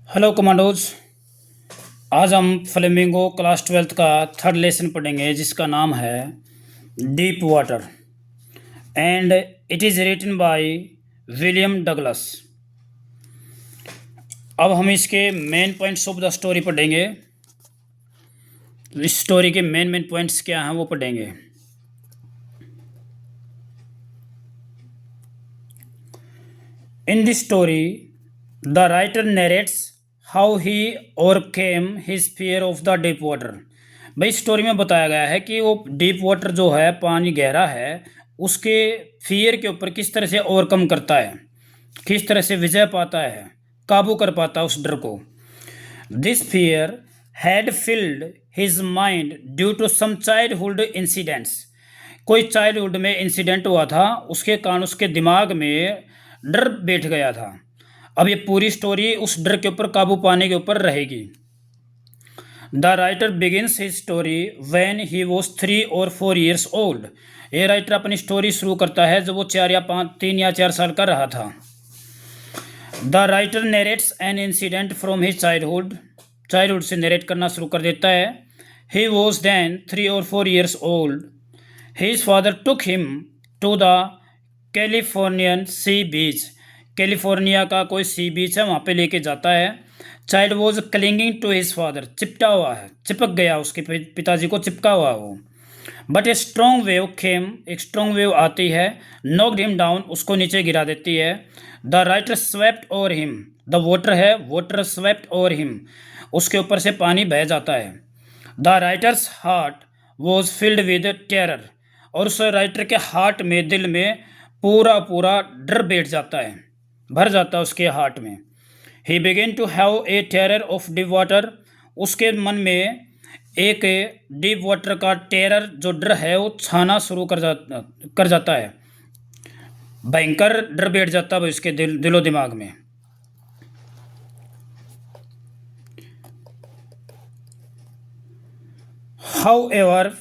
Hello commandos. आज हम flamingo class 12th का थर्ड लेसन पढ़ेंगे जिसका नाम है deep water and it is written by William Douglas. अब हम इसके main points of the story पढ़ेंगे। इस स्टोरी के मेन पॉइंट्स क्या हैं वो पढ़ेंगे। In this story the writer narrates how he overcame his fear of the deep water. भाई स्टोरी में बताया गया है कि वो डीप वाटर जो है, पानी गहरा है, उसके फियर के ऊपर किस तरह से ओवरकम करता है, किस तरह से विजय पाता है, काबू कर पाता है उस डर को। This fear had filled his mind due to some childhood incidents. कोई चाइल्डहुड में इंसिडेंट हुआ था, उसके कारण उसके दिमाग में डर बैठ गया था। अब ये पूरी स्टोरी उस डर के ऊपर काबू पाने के ऊपर रहेगी। The writer begins his story when he was 3 or 4 years old. ये राइटर अपनी स्टोरी शुरू करता है जब वो 3 या 4 साल का रहा था। The writer narrates an incident from his childhood से नरेट करना शुरू कर देता है। He was then 3 or 4 years old. His father took him to the Californian sea beach. California का कोई सी बीच है, वहाँ पे लेके जाता है। Child was clinging to his father, चिपटा हुआ है, चिपक गया उसके पिताजी को, चिपका हुआ वो। बट ए स्ट्रॉन्ग वेव केम, एक स्ट्रॉन्ग वेव आती है, नॉक्ड हिम डाउन, उसको नीचे गिरा देती है। The writer swept over him, the water है, वाटर स्वेप्ट ओवर हिम, उसके ऊपर से पानी बह जाता है। The writers heart was filled with terror, और उस राइटर के हार्ट में, दिल में पूरा पूरा डर बैठ जाता है, भर जाता है उसके हार्ट में। He begin to have a terror of deep water, उसके मन में एक डीप वाटर का टेरर, जो डर है, वो छाना शुरू कर जाता है। भयंकर डर बैठ जाता है उसके दिलो दिमाग में। हाउ एवर,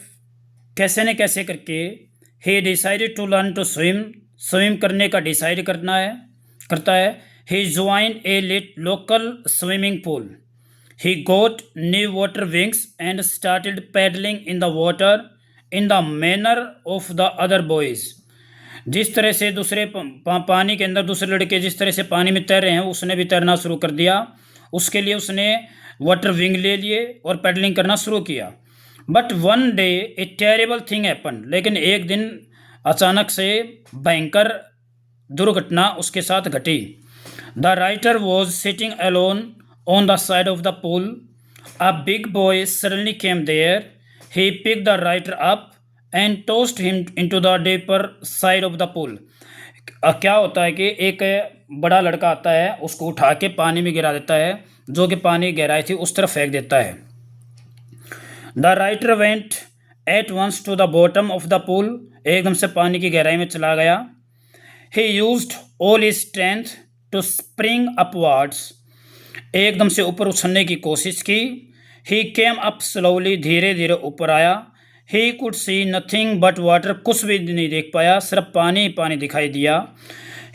कैसे न कैसे करके, he decided to learn to swim, swim करने का डिसाइड करता है। He join a local swimming pool. He got new water wings and started paddling in the water in the manner of the other boys. जिस तरह से दूसरे पानी के अंदर दूसरे लड़के जिस तरह से पानी में तैर रहे हैं, उसने भी तैरना शुरू कर दिया। उसके लिए उसने वाटर विंग ले लिए और पैडलिंग करना शुरू किया। But one day A terrible thing happen, लेकिन एक दिन अचानक से भयंकर दुर्घटना उसके साथ घटी। The writer was sitting alone on the side of the pool. A big boy suddenly came there. He pick the writer up and tossed him into the deeper side of the pool. क्या होता है कि एक बड़ा लड़का आता है, उसको उठा के पानी में गिरा देता है, जो कि पानी गहराई थी उस तरफ फेंक देता है। The writer went at once to the bottom of the pool, एकदम से पानी की गहराई में चला गया। He used all his strength to spring upwards, एकदम से ऊपर उछलने की कोशिश की। ही केम अप स्लोली, धीरे धीरे ऊपर आया। He could see nothing but water, कुछ भी नहीं देख पाया, सिर्फ पानी पानी दिखाई दिया।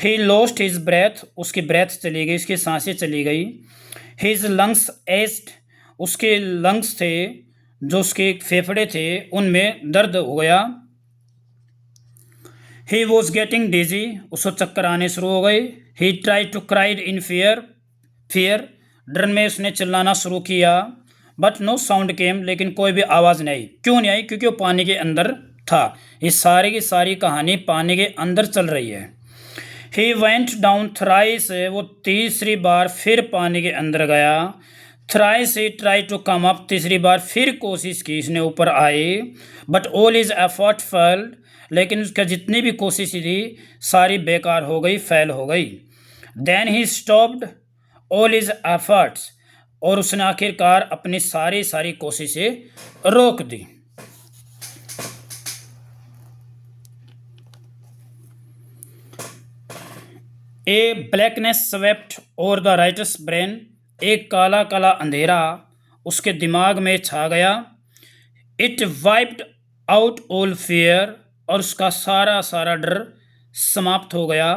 ही लॉस्ट हिज ब्रेथ, उसकी ब्रेथ चली गई, उसकी सांसें चली गई। हिज लंग्स एस्ड, उसके लंग्स थे, जो उसके फेफड़े थे, उनमें दर्द हो गया। ही वॉज गेटिंग डिजी, उसको चक्कर आने शुरू हो गए। He try to cried in fear, डर में उसने चिल्लाना शुरू किया। बट नो साउंड केम, लेकिन कोई भी आवाज़ नहीं आई। क्यों नहीं आई? क्योंकि वो पानी के अंदर था। ये सारी की सारी कहानी पानी के अंदर चल रही है। ही वेंट डाउन थ्राइस, वो तीसरी बार फिर पानी के अंदर गया। Thrice he try to come up, तीसरी बार फिर कोशिश की इसने ऊपर आए। But all is effort failed, लेकिन उसका जितनी भी कोशिश थी सारी बेकार हो गई, फेल हो गई। Then he stopped all his efforts, और उसने आखिरकार अपनी सारी कोशिशें रोक दी। A blackness swept over the writer's brain, एक काला काला अंधेरा उसके दिमाग में छा गया। It wiped out all fear, और उसका सारा डर समाप्त हो गया।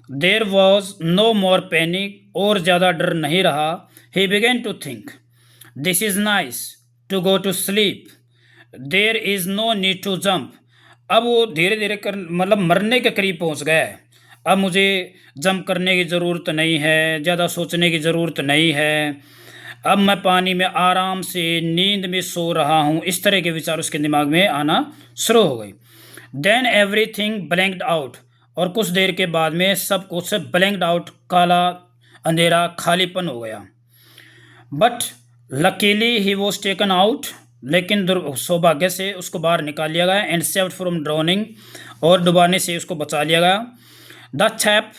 There was no more panic, और ज़्यादा डर नहीं रहा। He begin to think, this is nice to go to sleep, there is no need to jump. अब वो धीरे धीरे कर मतलब मरने के करीब पहुंच गया है। अब मुझे जंप करने की ज़रूरत नहीं है, ज़्यादा सोचने की ज़रूरत नहीं है, अब मैं पानी में आराम से नींद में सो रहा हूँ। इस तरह के विचार उसके दिमाग में आना शुरू हो गई। देन एवरीथिंग ब्लैंक्ड आउट, और कुछ देर के बाद में सब कुछ ब्लैंक्ड आउट, काला अंधेरा खालीपन हो गया। But luckily he was taken out, लेकिन सौभाग्य से उसको बाहर निकाल लिया गया। एंड सेव्ड फ्रॉम ड्रोनिंग, और डुबाने से उसको बचा लिया गया। The chap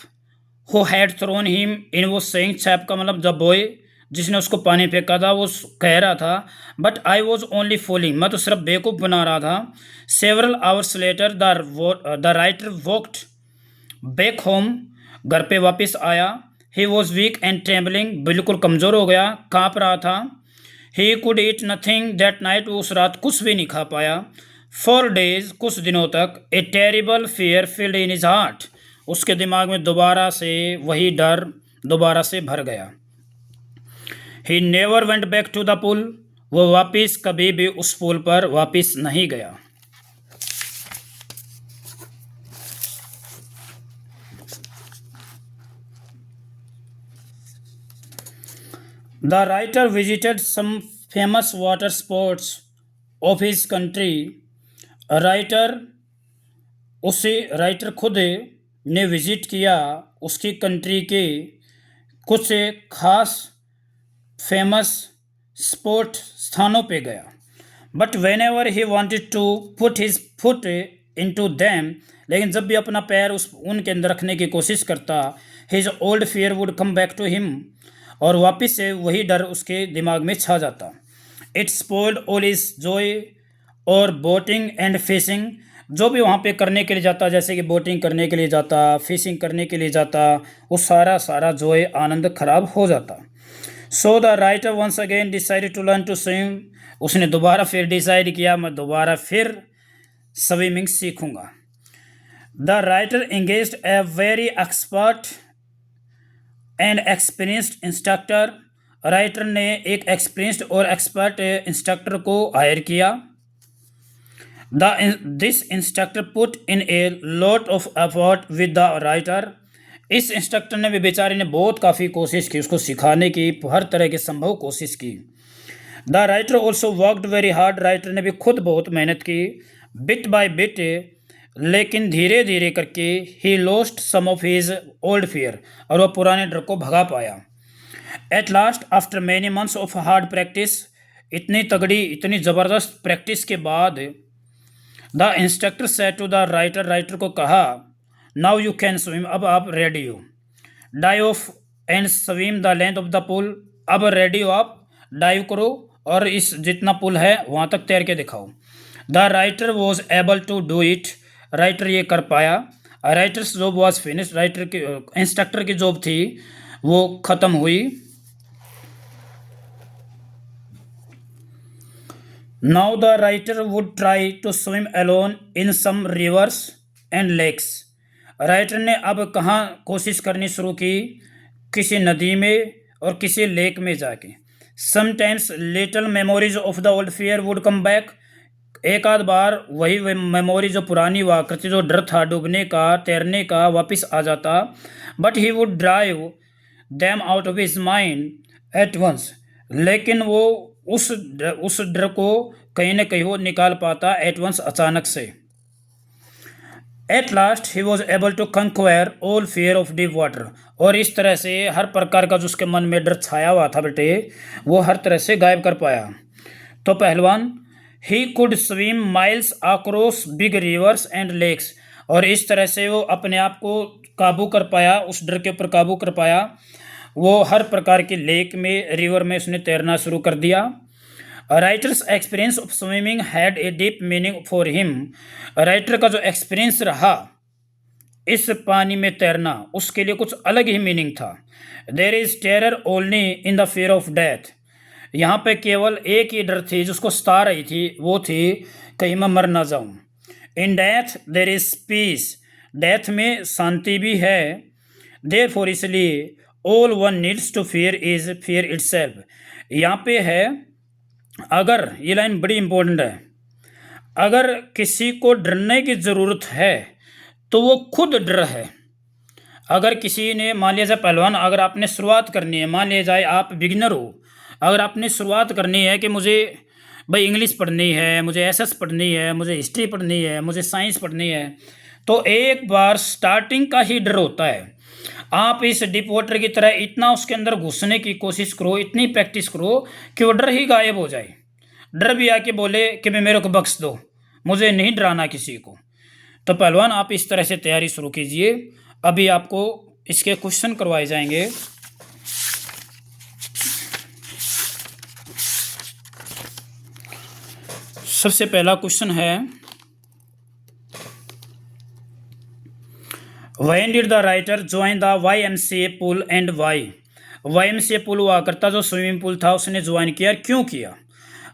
who had thrown him in वो सेइंग, चैप का मतलब द बॉय, जिसने उसको पानी फेंका था, वो कह रहा था but I was only fooling, मैं तो सिर्फ बेवकूफ़ बना रहा था। Several hours later the writer walked back home, घर पे वापस आया। He was weak and trembling, बिल्कुल कमज़ोर हो गया, काँप रहा था। He could eat nothing that night, उस रात कुछ भी नहीं खा पाया। 4 days, कुछ दिनों तक। ए terrible fear field in his heart, उसके दिमाग में दोबारा से वही डर दोबारा से भर गया। He never went back to the pool, वो वापिस कभी भी उस पुल पर वापिस नहीं गया। The writer visited some famous water sports of his country, writer खुद ने विजिट किया उसकी कंट्री के कुछ खास फेमस स्पोर्ट स्थानों पे गया। But whenever he wanted to put his foot into them, लेकिन जब भी अपना पैर उनके अंदर रखने की कोशिश करता, his old fear would come back to him, और वापस से वही डर उसके दिमाग में छा जाता। It spoiled all is Joy और बोटिंग एंड फिशिंग, जो भी वहाँ पे करने के लिए जाता, जैसे कि बोटिंग करने के लिए जाता, फिशिंग करने के लिए जाता, वो सारा जॉय आनंद खराब हो जाता। So the writer once again decided to learn to swim, उसने दोबारा फिर डिसाइड किया मैं दोबारा फिर स्विमिंग सीखूंगा। The writer engaged a very expert and experienced instructor, writer ने एक एक्सपीरियंस्ड और एक्सपर्ट इंस्ट्रक्टर को हायर किया। This instructor put in a lot of effort with the writer, इस इंस्ट्रक्टर ने भी बेचारे ने बहुत काफ़ी कोशिश की उसको सिखाने की, हर तरह की संभव कोशिश की। The writer also worked very hard, writer ने भी खुद बहुत मेहनत की। बिट बाय बिट, लेकिन धीरे धीरे करके he lost some of his old fear, और वह पुराने डर को भगा पाया। At last after many months of hard practice, इतनी तगड़ी इतनी ज़बरदस्त प्रैक्टिस के बाद the instructor said to the writer, writer को कहा नाउ यू कैन स्विम, अब आप रेडी हो। Dive off and swim the length of the pool, अब रेडी हो आप, डाइव करो और इस जितना पुल है वहाँ तक तैर के दिखाओ। The writer was able to do it, writer ये कर पाया। Writer's job was finish, writer की इंस्ट्रक्टर की जॉब थी वो ख़त्म हुई। Now the writer would try to swim alone in some rivers and lakes, writer ने अब कहाँ कोशिश करनी शुरू की, किसी नदी में और किसी लेक में जाके। Sometimes little memories of the old fear would come back, एक आध बार वही मेमोरी जो पुरानी हुआ करती, जो डर था डूबने का तैरने का, वापस आ जाता। But he would drive them out of his mind at once, लेकिन वो उस डर को कहीं ना कहीं वो निकाल पाता एट वंस, अचानक से। At last he was able to conquer all fear of deep water, और इस तरह से हर प्रकार का जो उसके मन में डर छाया हुआ था बेटे, वो हर तरह से गायब कर पाया। तो पहलवान, he could swim miles across big rivers and lakes, और इस तरह से वो अपने आप को काबू कर पाया, उस डर के ऊपर काबू कर पाया। वो हर प्रकार के लेक में, रिवर में उसने तैरना शुरू कर दिया। Writers experience of swimming had a deep meaning for him, writer का जो एक्सपीरियंस रहा इस पानी में तैरना, उसके लिए कुछ अलग ही मीनिंग था। There is terror only in the fear of death, यहाँ पे केवल एक ही डर थी जिसको सता रही थी, वो थी कहीं मैं मर ना जाऊँ। In death there is peace, death में शांति भी है। देयरफॉर इसलिए all one needs to fear is fear itself. यहाँ पे है अगर, ये लाइन बड़ी इंपॉर्टेंट है, अगर किसी को डरने की ज़रूरत है तो वो खुद डर है। अगर किसी ने, मान लिया जाए पहलवान, अगर आपने शुरुआत करनी है, मान लिया जाए आप बिगिनर हो, अगर आपने शुरुआत करनी है कि मुझे भाई इंग्लिश पढ़नी है, मुझे एसएस पढ़नी है, मुझे हिस्ट्री पढ़नी है, मुझे साइंस पढ़नी है, तो एक बार स्टार्टिंग का ही डर होता है। आप इस डीप वाटर की तरह इतना उसके अंदर घुसने की कोशिश करो, इतनी प्रैक्टिस करो कि वो डर ही गायब हो जाए। डर भी आके बोले कि मैं, मेरे को बख्श दो, मुझे नहीं डराना किसी को। तो पहलवान आप इस तरह से तैयारी शुरू कीजिए। अभी आपको इसके क्वेश्चन करवाए जाएंगे। सबसे पहला क्वेश्चन है, when did the writer join the YMCA pool and why. YMCA pool हुआ करता जो स्विमिंग पूल था, उसने ज्वाइन किया, क्यों किया।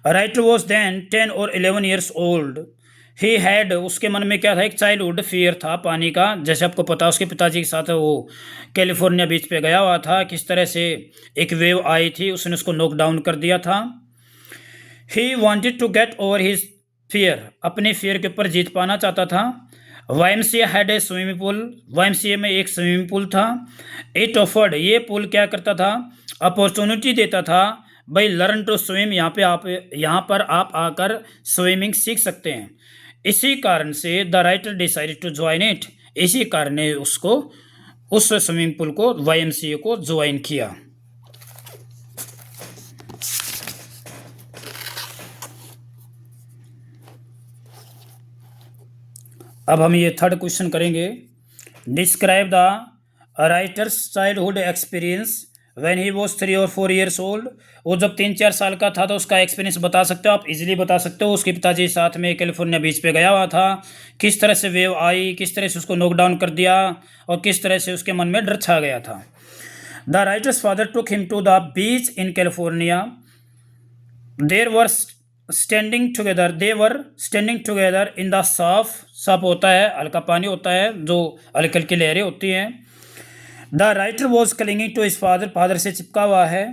राइटर वॉज देन 10 और 11 ईयर्स ओल्ड। ही हैड, उसके मन में क्या था, एक चाइल्डहुड फियर था पानी का। जैसे आपको पता, उसके पिताजी के साथ वो कैलिफोर्निया बीच पे गया हुआ था, किस तरह से एक वेव आई थी, उसने उसको नॉक डाउन कर दिया था। He wanted to get over his fear, अपने फियर के ऊपर जीत पाना चाहता था। YMCA had a swimming pool, YMCA में एक स्विमिंग पूल था। इट ऑफर्ड, ये पूल क्या करता था, अपॉर्चुनिटी देता था, भाई लर्न टू स्विम, यहाँ पर आप आकर स्विमिंग सीख सकते हैं। इसी कारण से the writer decided to join it, इसी कारण ने उसको, उस स्विमिंग पूल को, YMCA को ज्वाइन किया। अब हम ये थर्ड क्वेश्चन करेंगे। Describe the writer's childhood experience when he was 3 और 4 ईयर्स ओल्ड। वो जब 3-4 साल का था तो उसका एक्सपीरियंस बता सकते हो, आप इजीली बता सकते हो। उसके पिताजी साथ में कैलिफोर्निया बीच पे गया हुआ था, किस तरह से वेव आई, किस तरह से उसको नॉक डाउन कर दिया, और किस तरह से उसके मन में डर छा गया था। The writer's father took him to the beach in California. There were standing together, they were standing together in the surf, साफ होता है हल्का पानी होता है, जो हल्की हल्की लहरें होती हैं। The writer was clinging to his father, father से चिपका हुआ है।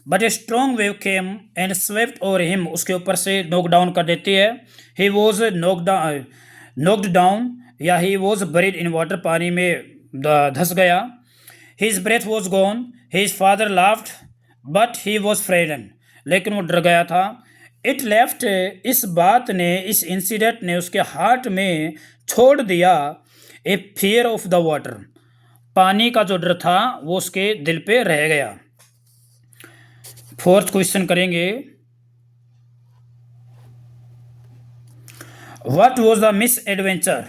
But a strong wave came and swept over him, उसके ऊपर से नॉक डाउन कर देती है। ही वॉज नॉक्ड डाउन, या he was buried in water, पानी में धंस गया। His breath was gone, his father laughed but he was frightened, लेकिन वो डर गया था। इट लेफ्ट, इस बात ने, इस इंसिडेंट ने उसके हार्ट में छोड़ दिया ए फियर ऑफ द वाटर, पानी का जो डर था वो उसके दिल पे रह गया। फोर्थ क्वेश्चन करेंगे, what was the miss adventure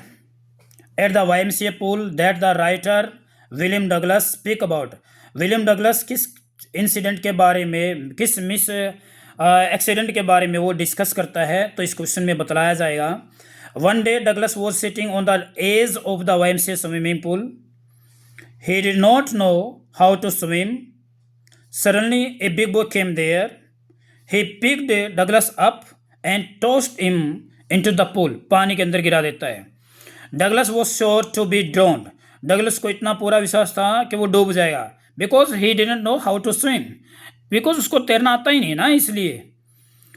at the YMCA pool that the writer William Douglas speak about. William Douglas किस इंसिडेंट के बारे में, किस मिस एक्सीडेंट के बारे में वो डिस्कस करता है, तो इस क्वेश्चन में बताया जाएगा। One day Douglas was sitting on the edge of the YMCA swimming pool. He did not know how to swim. Suddenly a big boy came there. He picked Douglas up and tossed him into the pool, पानी के अंदर गिरा देता है। Douglas was sure to be drowned, Douglas को इतना पूरा विश्वास था कि वो डूब जाएगा, because he didn't know how to swim, because उसको तैरना आता ही नहीं ना, इसलिए।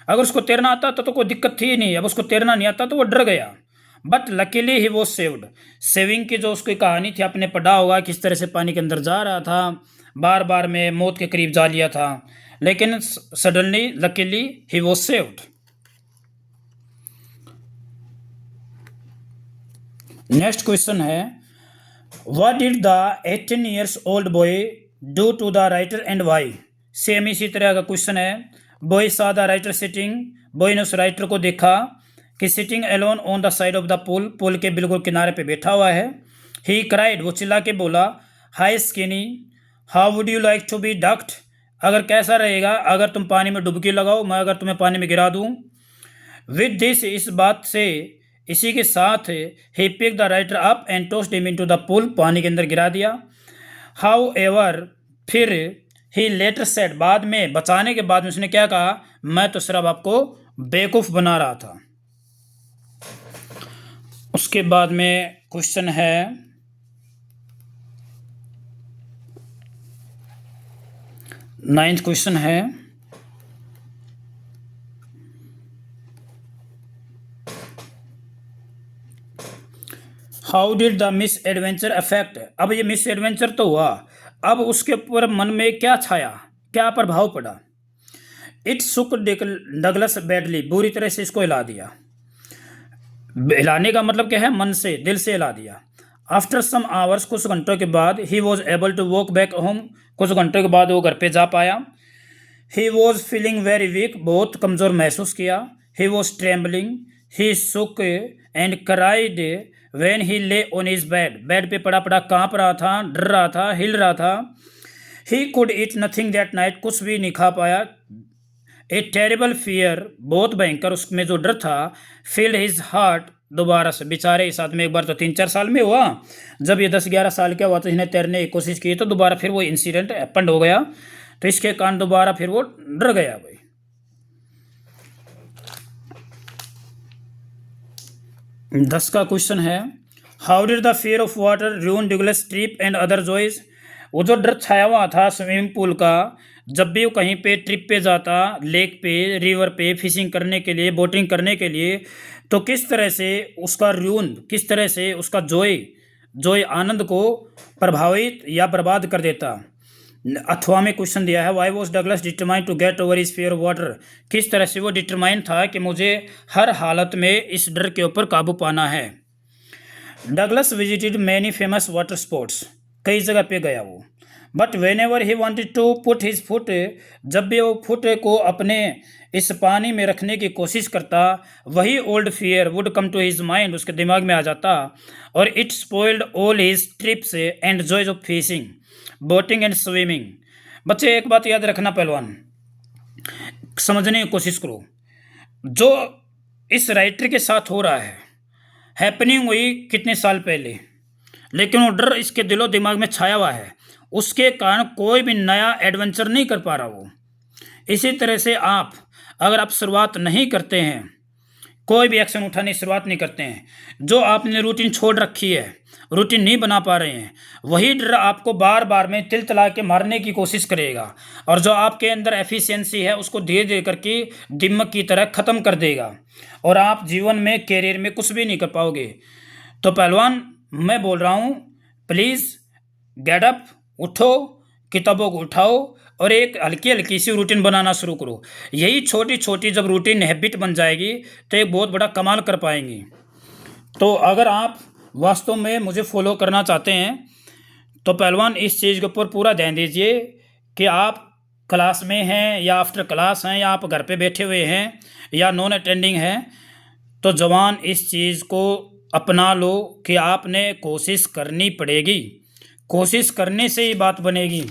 अगर उसको तैरना आता तो कोई दिक्कत थी ही नहीं, अब उसको तैरना नहीं आता तो वो डर गया। But luckily he was saved, saving की जो उसकी कहानी थी, आपने पढ़ा होगा किस तरह से पानी के अंदर जा रहा था, बार बार में मौत के करीब जा लिया था, लेकिन suddenly luckily he was saved. Next question है, what did the 18 years old boy do to the writer and why. Same इसी तरह का क्वेश्चन है। बॉय सा द राइटर सिटिंग, बॉय ने उस राइटर को देखा कि sitting alone on the side of the pool, pool के बिल्कुल किनारे पे बैठा हुआ है। ही क्राइड, वो चिल्ला के बोला, hi skinny how would you like to be ducked, अगर कैसा रहेगा अगर तुम पानी में डुबकी लगाओ, मैं अगर तुम्हें पानी में गिरा दूँ। विद दिस, इस बात से, इसी के साथ he pick the writer up and tossed him into the pool, पानी के अंदर गिरा दिया। हाउ एवर, फिर ही लेटर सेड, बाद में, बचाने के बाद में उसने क्या कहा, मैं तो सिर्फ आपको बेवकूफ़ बना रहा था। उसके बाद में क्वेश्चन है, 9th क्वेश्चन है, how did the miss adventure affect. अब ये मिस एडवेंचर तो हुआ, अब उसके ऊपर मन में क्या छाया, क्या प्रभाव पड़ा। इट सुक डगलस बैडली, बुरी तरह से इसको हिला दिया। हिलाने का मतलब क्या है, मन से, दिल से हिला दिया। आफ्टर सम आवर्स, कुछ घंटों के बाद, he was able to walk back home, कुछ घंटों के बाद वो घर पे जा पाया। He was feeling very weak, बहुत कमज़ोर महसूस किया। ही वॉज ट्रेम्बलिंग, ही सुक एंड क्राइड व्हेन ही ले ऑन हिज बेड, बेड पे पड़ा पड़ा कांप रहा था, डर रहा था, हिल रहा था। He could eat nothing that night, कुछ भी नहीं खा पाया। ए टेरिबल फियर, बहुत भयंकर उसमें जो डर था, फिल्ड हिज हार्ट, दोबारा से बेचारे इस आदमी, एक बार तो 3-4 साल में हुआ, जब ये 10-11 साल का हुआ तो इसने तैरने की कोशिश की, तो दोबारा फिर वो इंसिडेंट हैपेंड हो गया, तो इसके कारण दोबारा फिर वो डर गया भाई। 10 का क्वेश्चन है, how did the fear of water रूइन Douglas trip and other joys. वो जो डर छाया हुआ था स्विमिंग पूल का, जब भी वो कहीं पे ट्रिप पे जाता, लेक पे, रिवर पे फिशिंग करने के लिए, बोटिंग करने के लिए, तो किस तरह से उसका रूइन, किस तरह से उसका जॉय आनंद को प्रभावित या बर्बाद कर देता। अथवा में क्वेश्चन दिया है, why was Douglas determined to get over is fear of water, किस तरह से वो डिटरमाइंड था कि मुझे हर हालत में इस डर के ऊपर काबू पाना है। Douglas visited many famous water sports, कई जगह पे गया वो। But whenever he wanted to put his foot, जब भी वो फुट को अपने इस पानी में रखने की कोशिश करता, वही old fear would come to his mind, उसके दिमाग में आ जाता, और it spoiled all his trips and joys of fishing, boating and swimming. बच्चे एक बात याद रखना, पहलवान, समझने की कोशिश करो, जो इस राइटर के साथ हो रहा है, हैपनिंग हुई कितने साल पहले, लेकिन वो डर इसके दिलो दिमाग में छाया हुआ है, उसके कारण कोई भी नया एडवेंचर नहीं कर पा रहा वो। इसी तरह से आप, अगर आप शुरुआत नहीं करते हैं, कोई भी एक्शन उठाने की शुरुआत नहीं करते हैं, जो आपने रूटीन छोड़ रखी है, रूटीन नहीं बना पा रहे हैं, वही डर आपको बार बार में तिल तला के मारने की कोशिश करेगा, और जो आपके अंदर एफिशिएंसी है उसको धीरे धीरे करके दिमक की तरह ख़त्म कर देगा, और आप जीवन में, कैरियर में कुछ भी नहीं कर पाओगे। तो पहलवान, मैं बोल रहा हूँ, प्लीज़ गेट अप, उठो, किताबों को उठाओ, और एक हल्की हल्की सी रूटीन बनाना शुरू करो। यही छोटी छोटी जब रूटीन हैबिट बन जाएगी तो एक बहुत बड़ा कमाल कर पाएंगी। तो अगर आप वास्तव में मुझे फॉलो करना चाहते हैं तो पहलवान इस चीज़ के ऊपर पूरा ध्यान दीजिए कि आप क्लास में हैं या आफ्टर क्लास हैं या आप घर पे बैठे हुए हैं या नॉन अटेंडिंग हैं, तो जवान इस चीज़ को अपना लो कि आपने कोशिश करनी पड़ेगी। कोशिश करने से ही बात बनेगी,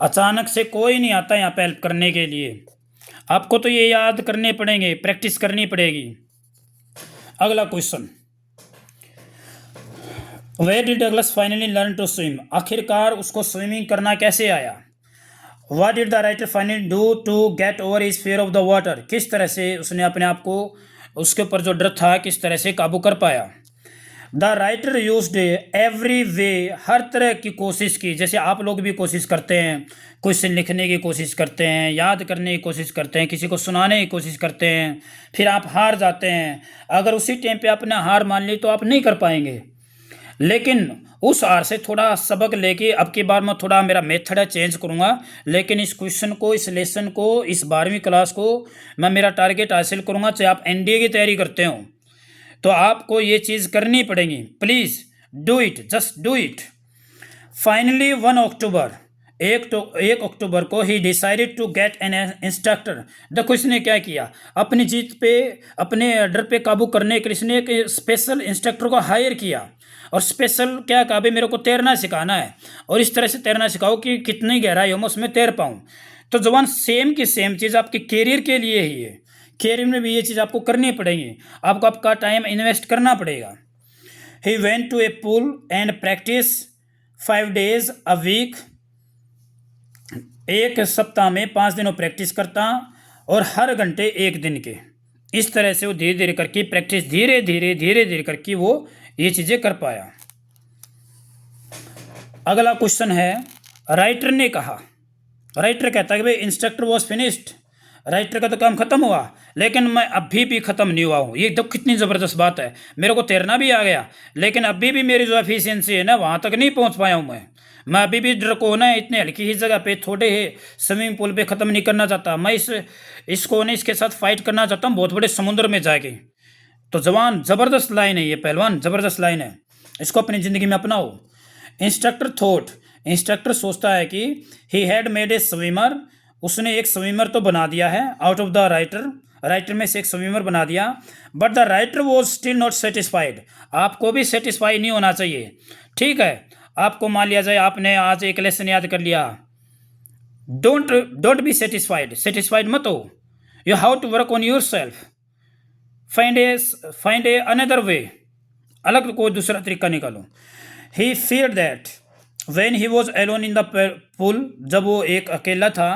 अचानक से कोई नहीं आता यहाँ पे हेल्प करने के लिए। आपको तो ये याद करने पड़ेंगे, प्रैक्टिस करनी पड़ेगी। अगला question, where did Douglas finally learn to swim, आखिरकार उसको स्विमिंग करना कैसे आया। What did the writer finally do to get over his fear of the water, किस तरह से उसने अपने आप को, उसके ऊपर जो डर था, किस तरह से काबू कर पाया। The writer used every way, हर तरह की कोशिश की, जैसे आप लोग भी कोशिश करते हैं, क्वेश्चन लिखने की कोशिश करते हैं, याद करने की कोशिश करते हैं, किसी को सुनाने की कोशिश करते हैं, फिर आप हार जाते हैं। अगर उसी टाइम पे आपने हार मान ली तो आप नहीं कर पाएंगे, लेकिन उस हार से थोड़ा सबक लेके अब की बार मैं थोड़ा मेरा मेथड है चेंज करूँगा, लेकिन इस क्वेश्चन को, इस लेसन को, इस 12वीं क्लास को मैं मेरा टारगेट हासिल करूँगा। चाहे आप एनडीए की तैयारी करते हो तो आपको ये चीज़ करनी पड़ेगी। Please do it, just do it. Finally 1 October को he decided to get an instructor. देखो इसने क्या किया, अपनी जीत पे, अपने डर पे काबू करने के लिए इसने एक स्पेशल इंस्ट्रक्टर को हायर किया, और स्पेशल क्या कहा, भाई मेरे को तैरना सिखाना है, और इस तरह से तैरना सिखाओ कि कितनी गहराई हो मैं उसमें तैर पाऊँ। तो जवान सेम की सेम चीज़ आपके कैरियर के लिए ही है, कैरियर में भी ये चीज़ आपको करनी पड़ेगी, आपको आपका टाइम इन्वेस्ट करना पड़ेगा। He went to a pool and practice 5 days a week, एक सप्ताह में 5 दिनों प्रैक्टिस करता, और हर घंटे 1 दिन के। इस तरह से वो धीरे धीरे करके प्रैक्टिस, धीरे धीरे करके वो ये चीज़ें कर पाया। अगला क्वेश्चन है, राइटर ने कहा राइटर कहता है कि भाई इंस्ट्रक्टर वॉज फिनिश्ड, राइटर का तो काम खत्म हुआ, लेकिन मैं अभी भी खत्म नहीं हुआ हूँ। ये तो कितनी ज़बरदस्त बात है, मेरे को तैरना भी आ गया, लेकिन अभी भी मेरी जो एफिशिएंसी है ना वहाँ तक नहीं पहुँच पाया हूँ मैं अभी भी ड्रकोना है इतनी हल्की ही जगह पे थोड़े ही स्विमिंग पूल पे ख़त्म नहीं करना चाहता मैं, इसको ने इसके साथ फाइट करना चाहता हूँ बहुत बड़े समुद्र में जाके। तो जवान ज़बरदस्त लाइन है ये, पहलवान ज़बरदस्त लाइन है, इसको अपनी ज़िंदगी में अपनाओ। इंस्ट्रक्टर थॉट, इंस्ट्रक्टर सोचता है कि he had made a swimmer, उसने एक स्विमर तो बना दिया है out of the writer, writer में से एक स्विमर बना दिया। But the writer was still not satisfied, आपको भी सेटिस्फाई नहीं होना चाहिए। ठीक है, आपको मान लिया जाए आपने आज एक लेसन याद कर लिया, don't don't be satisfied, satisfied मत हो, you have to work on yourself, find a another way, अलग कोई दूसरा तरीका निकालो। ही feared that when he was alone in the pool, जब वो एक अकेला था,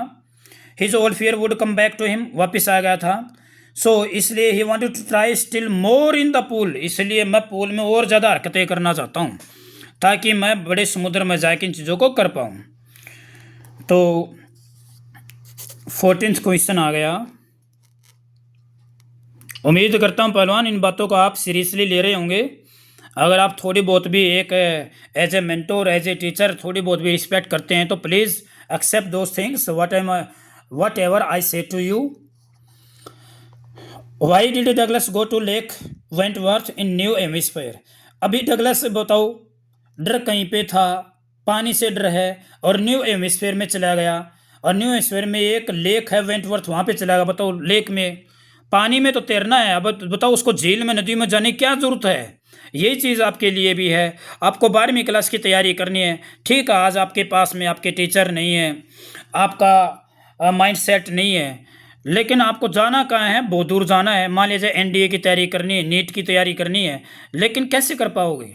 his old fear would come back to him, वापस आ गया था। सो इसलिए he wanted to try still more in the pool, इसलिए मैं पूल में और ज़्यादा हरकतें करना चाहता हूँ ताकि मैं बड़े समुद्र में जाके इन चीज़ों को कर पाऊँ। तो 14th क्वेश्चन आ गया। उम्मीद करता हूँ पहलवान इन बातों को आप सीरियसली ले रहे होंगे। अगर आप थोड़ी बहुत भी एक as a mentor as a teacher थोड़ी बहुत भी रिस्पेक्ट करते हैं तो please accept those things whatever I say to you. Why did Douglas go to Lake Wentworth in New Hampshire, अभी डगलस बताओ डर कहीं पे था, पानी से डर है और न्यू हेमिस्फीयर में चला गया, और न्यू हेमिस्फीयर में एक लेक है वेंटवर्थ वहाँ पे चला गया। बताओ लेक में पानी में तो तैरना है, अब बताओ उसको झील में नदी में जाने की क्या ज़रूरत है। यही चीज़ आपके लिए भी है, आपको 12वीं क्लास की तैयारी करनी है। ठीक है, आज आपके पास में आपके टीचर नहीं है, आपका माइंड सेट नहीं है, लेकिन आपको जाना कहाँ है, बहुत दूर जाना है। मान लीजिए एनडीए की तैयारी करनी है, नीट की तैयारी करनी है, लेकिन कैसे कर पाओगे।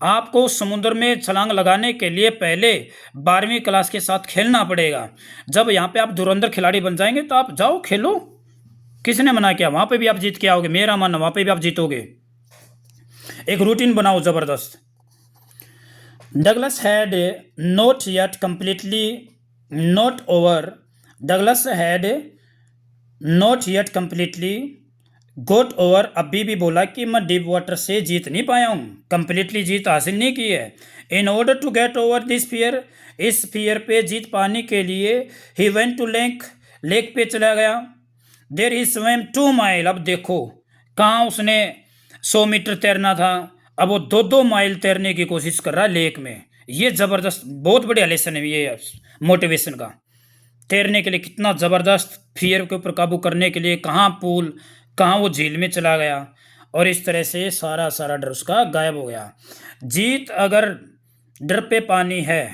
आपको समुद्र में छलांग लगाने के लिए पहले 12वीं क्लास के साथ खेलना पड़ेगा। जब यहाँ पे आप धुरंधर खिलाड़ी बन जाएंगे तो आप जाओ खेलो, किसने मना किया, वहाँ पे भी आप जीत के आओगे, मेरा मानना वहाँ पे भी आप जीतोगे। एक रूटीन बनाओ ज़बरदस्त। Douglas had not yet completely not over, Douglas had not yet completely got over, अभी भी बोला कि मैं डीप वाटर से जीत नहीं पाया हूँ, कंप्लीटली जीत हासिल नहीं की है। In order to get over this fear, इस फियर पे जीत पाने के लिए he went to lake, lake पे चला गया। देर ही स्विम 2 माइल, अब देखो कहाँ उसने 100 मीटर तैरना था, अब वो 2-2 माइल तैरने की कोशिश कर रहा है लेक में। ये ज़बरदस्त बहुत बढ़िया लेसन है ये मोटिवेशन का, तैरने के लिए कितना ज़बरदस्त, फियर के ऊपर काबू करने के लिए कहाँ पूल कहाँ वो झील में चला गया, और इस तरह से सारा डर उसका गायब हो गया। जीत अगर डर पे पानी है,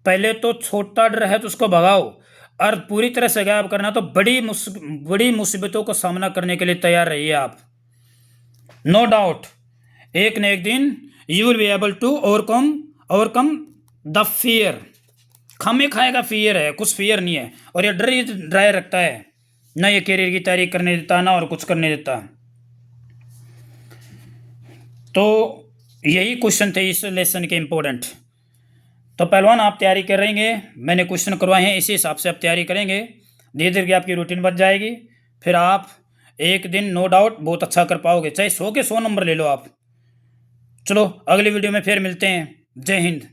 पहले तो छोटा डर है तो उसको भगाओ, और पूरी तरह से गायब करना तो बड़ी मुसीबतों का सामना करने के लिए तैयार रहिए आप। नो डाउट एक न एक दिन you will be able to overcome the fear. खामे खाएगा फियर है, कुछ फियर नहीं है, और ये डर ही डराए रखता है, ना ये कैरियर की तैयारी करने देता ना और कुछ करने देता। तो यही क्वेश्चन थे इस लेसन के इम्पोर्टेंट। तो पहलवान आप तैयारी कर रहेंगे, मैंने क्वेश्चन करवाए हैं, इसी हिसाब से आप तैयारी करेंगे, धीरे धीरे आपकी रूटीन बन जाएगी, फिर आप एक दिन नो डाउट बहुत अच्छा कर पाओगे, चाहे 100 के 100 नंबर ले लो आप। चलो अगली वीडियो में फिर मिलते हैं, जय हिंद।